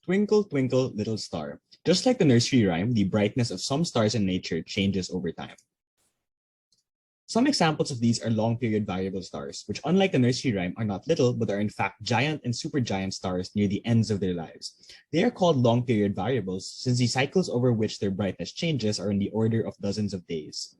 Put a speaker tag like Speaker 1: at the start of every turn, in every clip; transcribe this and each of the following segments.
Speaker 1: Twinkle, twinkle, little star. Just like the nursery rhyme, the brightness of some stars in nature changes over time. Some examples of these are long-period variable stars, which unlike the nursery rhyme are not little, but are in fact giant and supergiant stars near the ends of their lives. They are called long-period variables since the cycles over which their brightness changes are in the order of dozens of days.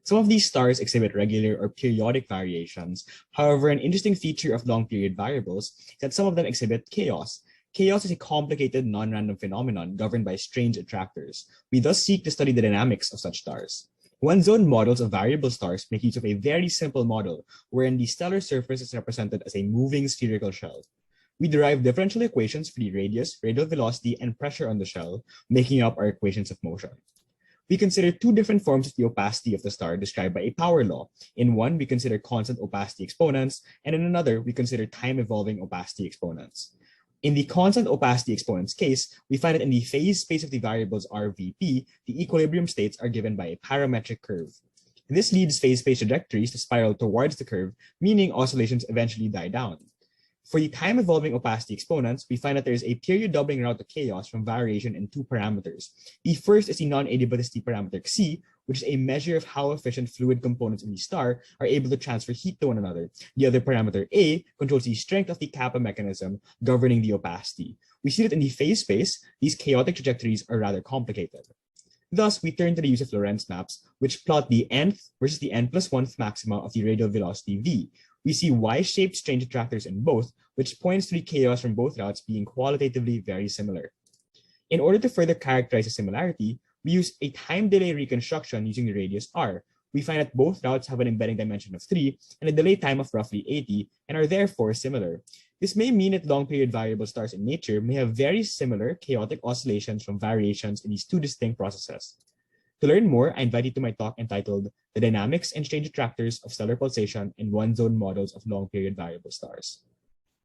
Speaker 1: Some of these stars exhibit regular or periodic variations. However, an interesting feature of long-period variables is that some of them exhibit chaos. Chaos is a complicated non-random phenomenon governed by strange attractors. We thus seek to study the dynamics of such stars. One-zone models of variable stars make use of a very simple model wherein the stellar surface is represented as a moving spherical shell. We derive differential equations for the radius, radial velocity, and pressure on the shell, making up our equations of motion. We consider two different forms of the opacity of the star described by a power law. In one, we consider constant opacity exponents, and in another, we consider time-evolving opacity exponents. In the constant opacity exponents case, we find that in the phase space of the variables RVP, the equilibrium states are given by a parametric curve. This leads phase space trajectories to spiral towards the curve, meaning oscillations eventually die down. For the time-evolving opacity exponents, we find that there is a period doubling route to chaos from variation in two parameters. The first is the non-adiabaticity parameter C, which is a measure of how efficient fluid components in the star are able to transfer heat to one another. The other parameter A controls the strength of the kappa mechanism governing the opacity. We see that in the phase space, these chaotic trajectories are rather complicated. Thus, we turn to the use of Lorentz maps, which plot the nth versus the n+1th maxima of the radial velocity v. We see Y-shaped strange attractors in both, which points to the chaos from both routes being qualitatively very similar. In order to further characterize the similarity, we use a time delay reconstruction using the radius r. We find that both routes have an embedding dimension of 3 and a delay time of roughly 80 and are therefore similar. This may mean that long-period variable stars in nature may have very similar chaotic oscillations from variations in these two distinct processes. To learn more, I invite you to my talk entitled The Dynamics and Strange Attractors of Stellar Pulsation in One-Zone Models of Long-Period Variable Stars.